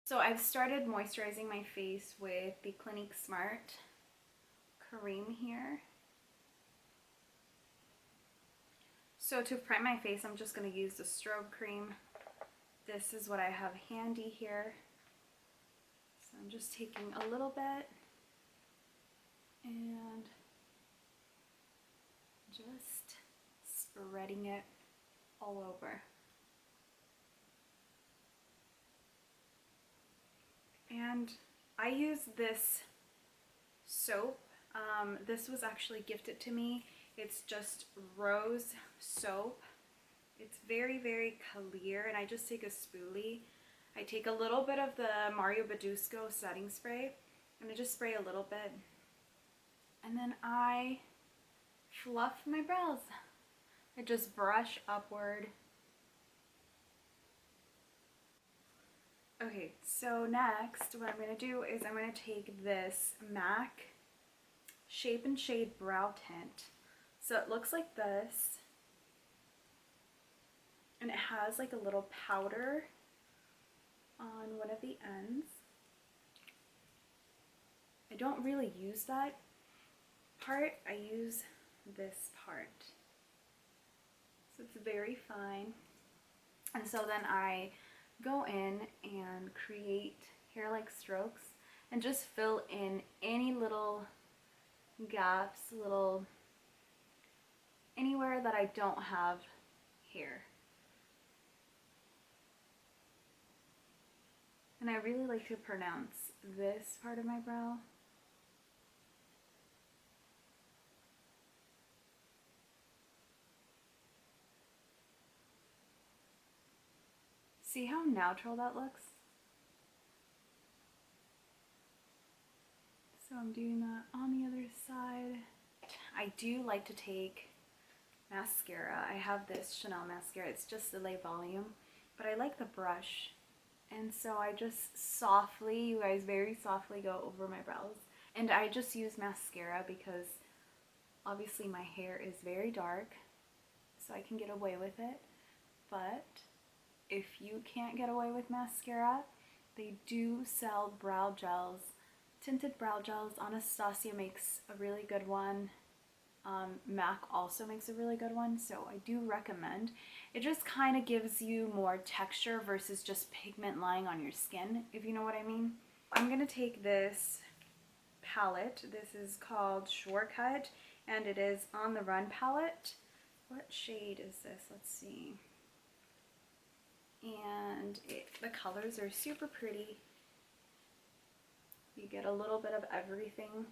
So I've started moisturizing my face with the Clinique Smart cream here. So to prime my face, I'm just going to use the strobe cream. This is what I have handy here. So I'm just taking a little bit and just spreading it all over. And I use this soap. This was actually gifted to me. It's just rose soap. It's very, very clear, and I just take a spoolie. I take a little bit of the Mario Badescu setting spray, and I just spray a little bit. And then I fluff my brows. I just brush upward. Okay, so next what I'm going to do is I'm going to take this MAC Shape and Shade Brow Tint. So it looks like this, and it has like a little powder on one of the ends. I don't really use that part, I use this part. So it's very fine. And so then I go in and create hair-like strokes and just fill in any little gaps, anywhere that I don't have hair. And I really like to pronounce this part of my brow. See how natural that looks? So I'm doing that on the other side. I do like to take mascara. I have this Chanel mascara. It's just the Lay Volume, but I like the brush. And so I just softly, you guys, very softly go over my brows. And I just use mascara because obviously my hair is very dark, so I can get away with it. But if you can't get away with mascara, they do sell brow gels, tinted brow gels. Anastasia makes a really good one. MAC also makes a really good one, so I do recommend. It just kind of gives you more texture versus just pigment lying on your skin, if you know what I mean. I'm going to take this palette. This is called Shortcut, and it is On the Run palette. What shade is this? Let's see. And the colors are super pretty. You get a little bit of everything.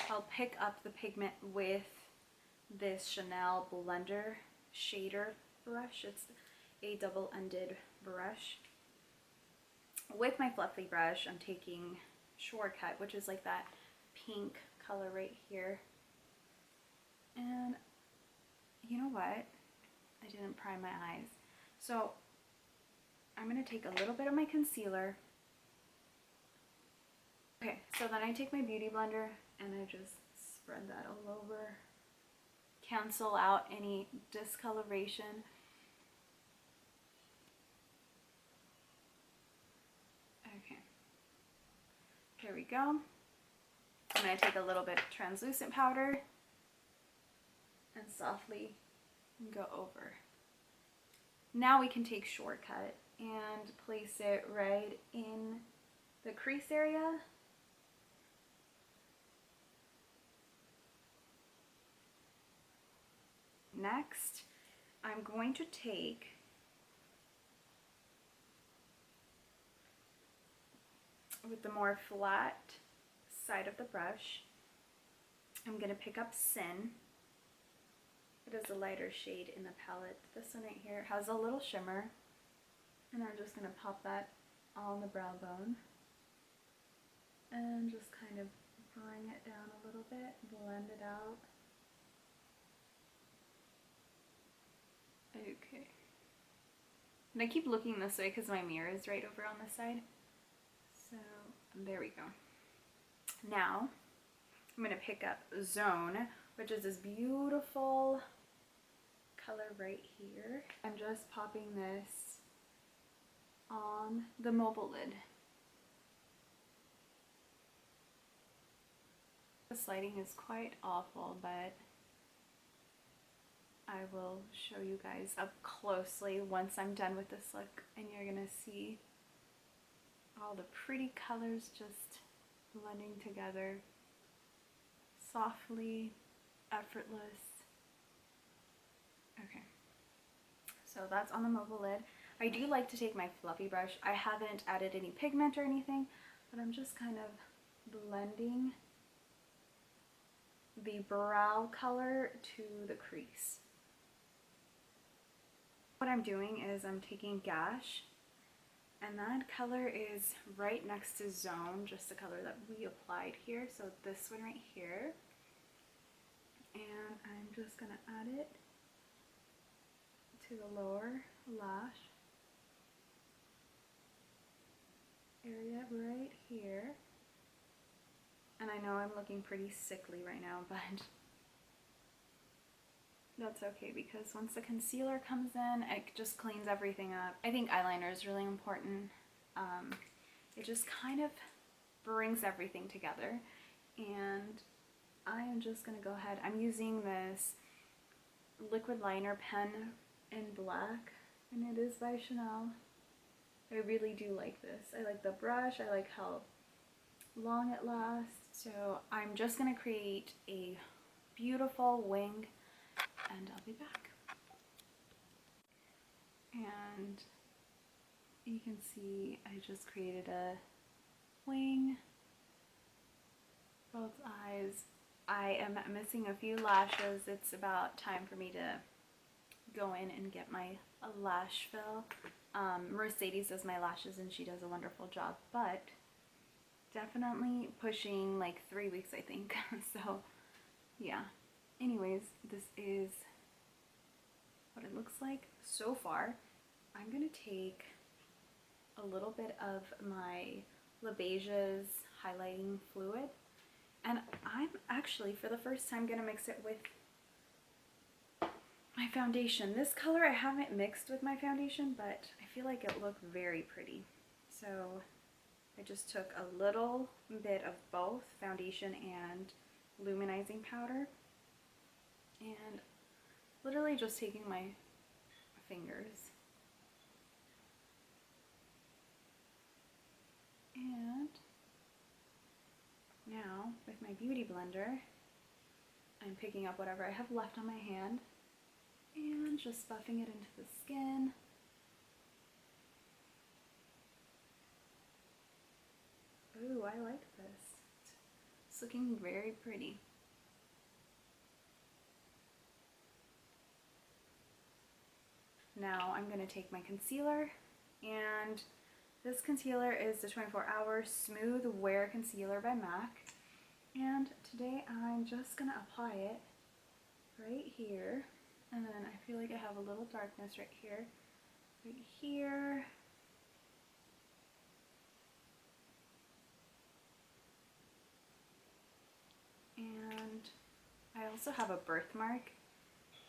I'll pick up the pigment with this Chanel blender shader brush. It's a double-ended brush. With my fluffy brush, I'm taking Shortcut, which is like that pink color right here. And you know what? I didn't prime my eyes. So I'm going to take a little bit of my concealer. Okay, so then I take my beauty blender and I just spread that all over. Cancel out any discoloration. Okay, here we go. I'm going to take a little bit of translucent powder and softly go over. Now we can take Shortcut and place it right in the crease area. Next, I'm going to take with the more flat side of the brush, I'm going to pick up Sin. It is a lighter shade in the palette. This one right here has a little shimmer, and I'm just going to pop that on the brow bone and just kind of bring it down a little bit, blend it out. Okay. And I keep looking this way because my mirror is right over on this side. So there we go. Now I'm going to pick up Zone, which is this beautiful color right here. I'm just popping this on the mobile lid. This lighting is quite awful, but I will show you guys up closely once I'm done with this look, and you're gonna see all the pretty colors just blending together softly, effortless. Okay, so that's on the mobile lid. I do like to take my fluffy brush. I haven't added any pigment or anything, but I'm just kind of blending the brow color to the crease. What I'm doing is I'm taking Gash, and that color is right next to Zone, just the color that we applied here, so this one right here. And I'm just gonna add it to the lower lash area right here. And I know I'm looking pretty sickly right now, but that's okay, because once the concealer comes in, it just cleans everything up. I think eyeliner is really important. It just kind of brings everything together. And I am just going to go ahead. I'm using this liquid liner pen in black, and it is by Chanel. I really do like this. I like the brush. I like how long it lasts. So I'm just going to create a beautiful wing, and I'll be back. And you can see I just created a wing, both eyes. I am missing a few lashes. It's about time for me to go in and get my lash fill. Mercedes does my lashes and she does a wonderful job, but definitely pushing like 3 weeks, I think. So yeah, anyways, this is what it looks like so far. I'm gonna take a little bit of my Le Beige's highlighting fluid, and I'm actually for the first time gonna mix it with my foundation. This color I haven't mixed with my foundation, but I feel like it looked very pretty. So I just took a little bit of both foundation and luminizing powder, and literally just taking my fingers and now with my beauty blender I'm picking up whatever I have left on my hand and just buffing it into the skin. Ooh, I like this. It's looking very pretty. Now I'm going to take my concealer, and this concealer is the 24-Hour Smooth Wear Concealer by MAC, and today I'm just going to apply it right here, and then I feel like I have a little darkness right here, and I also have a birthmark.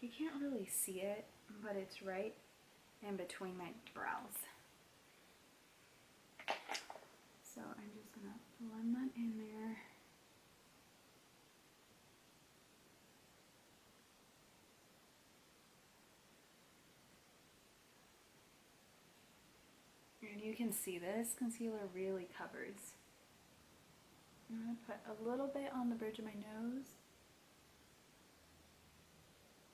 You can't really see it, but it's right in between my brows. So I'm just gonna blend that in there. And you can see this concealer really covers. I'm gonna put a little bit on the bridge of my nose.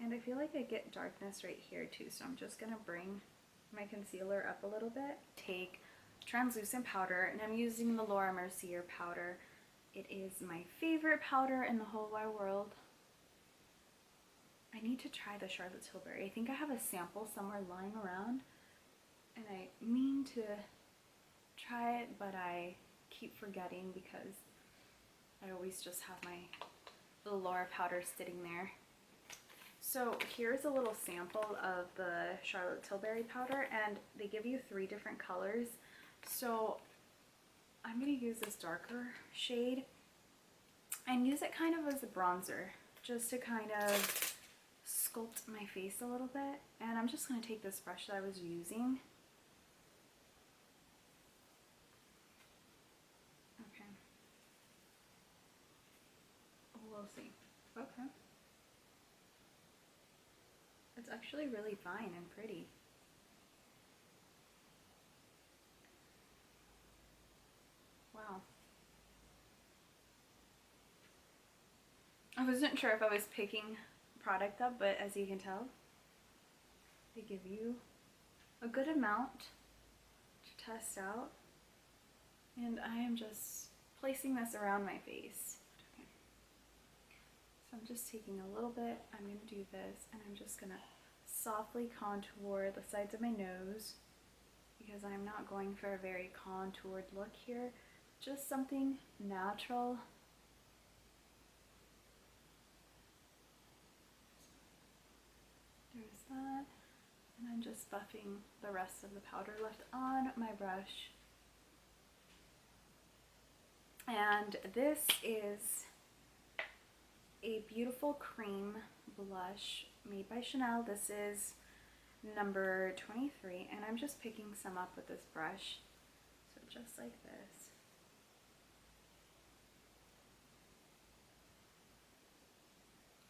And I feel like I get darkness right here too, so I'm just gonna bring my concealer up a little bit. Take translucent powder, and I'm using the Laura Mercier powder. It is my favorite powder in the whole wide world. I need to try the Charlotte Tilbury. I think I have a sample somewhere lying around, and I mean to try it, but I keep forgetting because I always just have my little Laura powder sitting there. So here's a little sample of the Charlotte Tilbury powder, and they give you 3 different colors. So I'm going to use this darker shade and use it kind of as a bronzer, just to kind of sculpt my face a little bit. And I'm just going to take this brush that I was using actually really fine and pretty. Wow. I wasn't sure if I was picking product up, but as you can tell, they give you a good amount to test out. And I am just placing this around my face. Okay. So I'm just taking a little bit, I'm going to do this, and I'm just going to softly contour the sides of my nose because I'm not going for a very contoured look here. Just something natural. There's that. And I'm just buffing the rest of the powder left on my brush. And this is a beautiful cream blush made by Chanel. This is number 23, and I'm just picking some up with this brush. So just like this.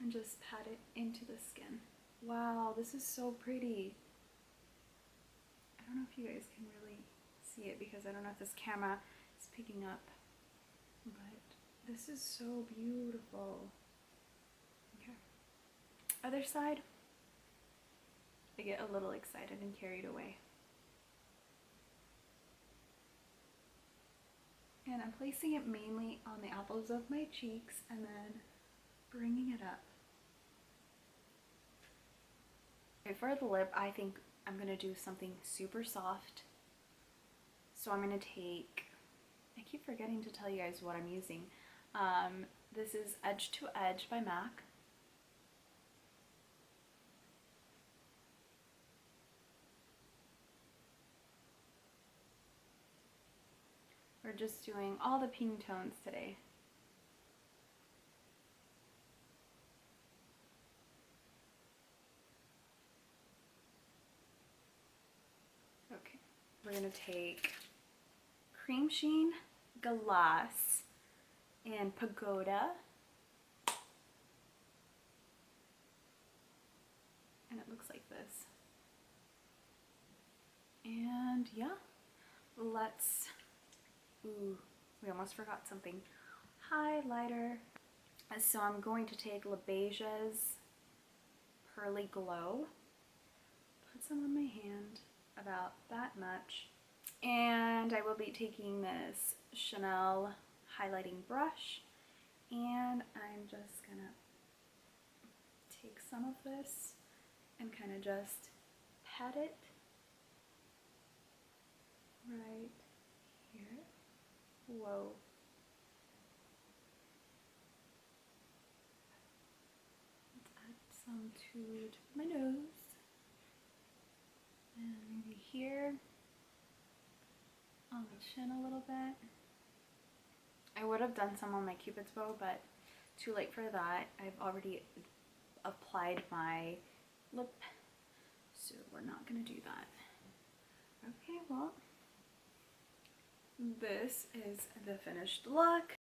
And just pat it into the skin. Wow, this is so pretty. I don't know if you guys can really see it because I don't know if this camera is picking up, but this is so beautiful. Okay. Other side. I get a little excited and carried away. And I'm placing it mainly on the apples of my cheeks and then bringing it up. Okay, for the lip, I think I'm going to do something super soft. So I'm going to take, I keep forgetting to tell you guys what I'm using. This is Edge to Edge by MAC. We're just doing all the pink tones today. Okay, we're going to take Cream Sheen, Glass, and Pagoda. And it looks like this. And yeah, let's, ooh, we almost forgot something. Highlighter. So I'm going to take La Beija's Pearly Glow, put some on my hand, about that much. And I will be taking this Chanel highlighting brush, and I'm just gonna take some of this and kind of just pat it right here. Whoa. Let's add some to my nose. And maybe here on the chin a little bit. I would have done some on my Cupid's bow, but too late for that. I've already applied my lip, so we're not going to do that. Okay, well, this is the finished look.